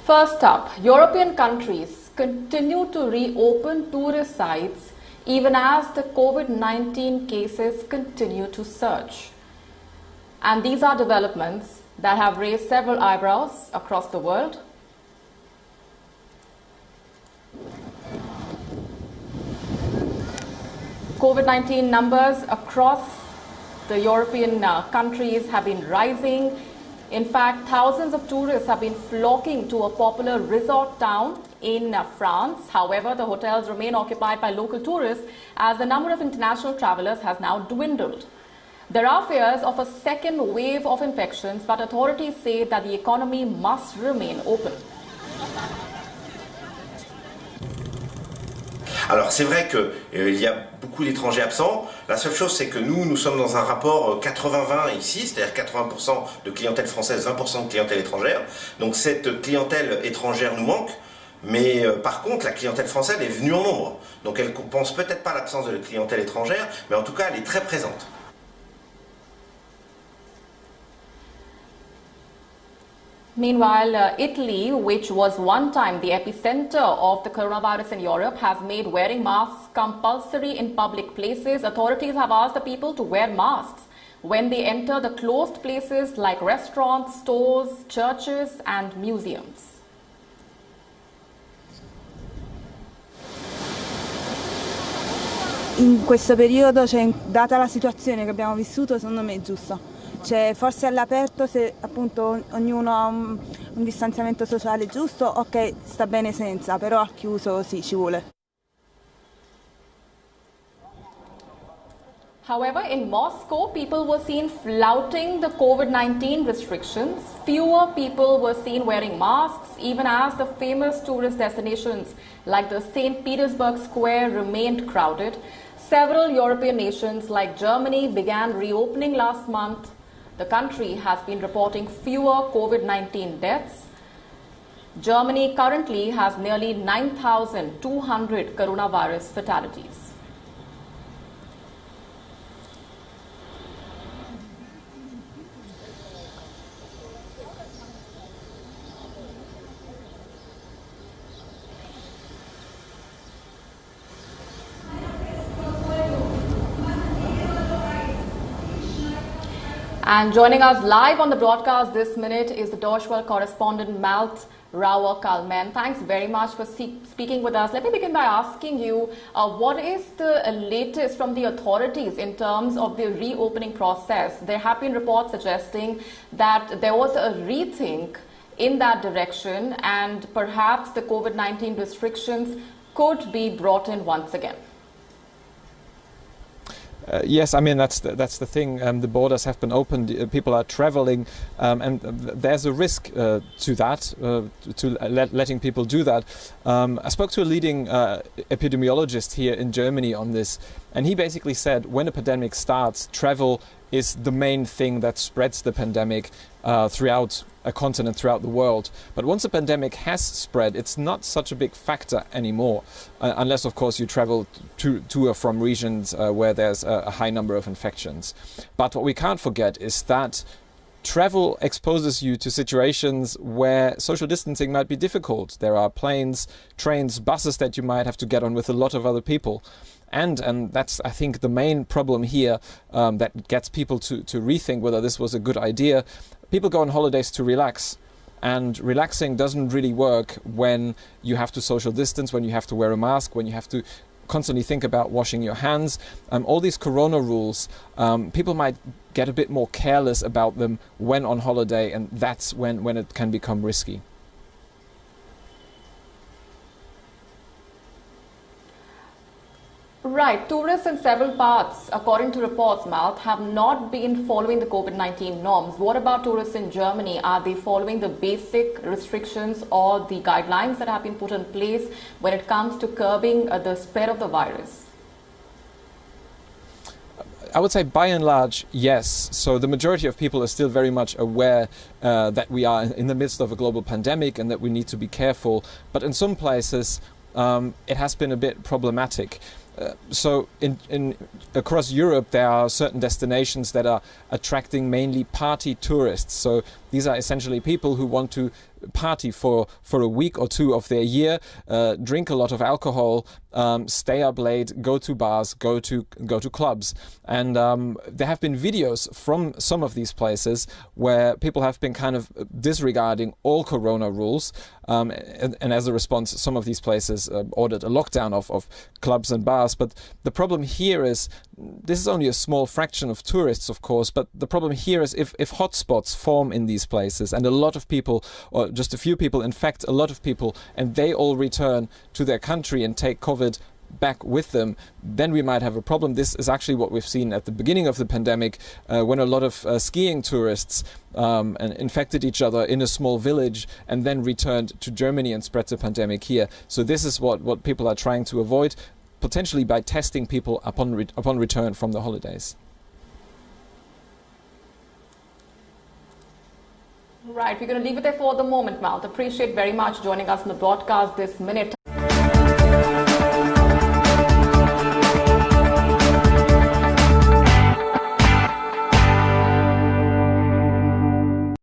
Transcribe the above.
First up, European countries continue to reopen tourist sites even as the COVID-19 cases continue to surge. And these are developments that have raised several eyebrows across the world. COVID-19 numbers across the European countries have been rising. In fact, thousands of tourists have been flocking to a popular resort town in France. However, the hotels remain occupied by local tourists as the number of international travelers has now dwindled. There are fears of a second wave of infections, but authorities say that the economy must remain open. Alors c'est vrai qu'il y a beaucoup d'étrangers absents. La seule chose, c'est que nous sommes dans un rapport 80-20 ici, c'est-à-dire 80% de clientèle française, 20% de clientèle étrangère. Donc cette clientèle étrangère nous manque, mais par contre la clientèle française est venue en nombre. Donc elle ne compense peut-être pas l'absence de la clientèle étrangère, mais en tout cas elle est très présente. Meanwhile, Italy, which was one time the epicenter of the coronavirus in Europe, has made wearing masks compulsory in public places. Authorities have asked the people to wear masks when they enter the closed places like restaurants, stores, churches and museums. In questo periodo, data la situazione che abbiamo vissuto, secondo me è giusto. Forse all'aperto, se appunto ognuno ha un distanziamento sociale giusto, ok, sta bene senza, però al chiuso sì, ci vuole. However, in Moscow, people were seen flouting the COVID-19 restrictions. Fewer people were seen wearing masks, even as the famous tourist destinations like the St. Petersburg Square remained crowded. Several European nations like Germany began reopening last month. The country has been reporting fewer COVID-19 deaths. Germany currently has nearly 9,200 coronavirus fatalities. And joining us live on the broadcast this minute is the Deutsche Welle correspondent Malte Rauer-Kalman. Thanks very much for speaking with us. Let me begin by asking you, what is the latest from the authorities in terms of the reopening process? There have been reports suggesting that there was a rethink in that direction and perhaps the COVID-19 restrictions could be brought in once again. Yes, I mean that's the thing. The borders have been opened. People are traveling, and there's a risk to that, to letting people do that. I spoke to a leading epidemiologist here in Germany on this, and he basically said when a pandemic starts, travel is the main thing that spreads the pandemic throughout a continent, throughout the world. But once a pandemic has spread, it's not such a big factor anymore, unless of course you travel to or from regions where there's a high number of infections. But what we can't forget is that travel exposes you to situations where social distancing might be difficult. There are planes, trains, buses that you might have to get on with a lot of other people. And that's, I think, the main problem here that gets people to rethink whether this was a good idea. People go on holidays to relax, and relaxing doesn't really work when you have to social distance, when you have to wear a mask, when you have to constantly think about washing your hands. All these corona rules, people might get a bit more careless about them when on holiday, and that's when it can become risky. Right. Tourists in several parts, according to reports, Malte, have not been following the COVID-19 norms. What about tourists in Germany? Are they following the basic restrictions or the guidelines that have been put in place when it comes to curbing the spread of the virus? I would say by and large, yes. So the majority of people are still very much aware that we are in the midst of a global pandemic and that we need to be careful. But in some places, it has been a bit problematic. So across Europe, there are certain destinations that are attracting mainly party tourists. So These are essentially people who want to party for a week or two of their year, drink a lot of alcohol, stay up late, go to bars, go to clubs. And there have been videos from some of these places where people have been kind of disregarding all corona rules, and as a response some of these places ordered a lockdown of clubs and bars. But the problem here is, this is only a small fraction of tourists, of course, but the problem here is if hotspots form in these places and a lot of people, or just a few people, infect a lot of people, and they all return to their country and take COVID back with them, then we might have a problem. This is actually what we've seen at the beginning of the pandemic, when a lot of skiing tourists infected each other in a small village and then returned to Germany and spread the pandemic here. So this is what people are trying to avoid, potentially by testing people upon return from the holidays. Right, we're going to leave it there for the moment, Malte. Appreciate very much joining us in the broadcast this minute.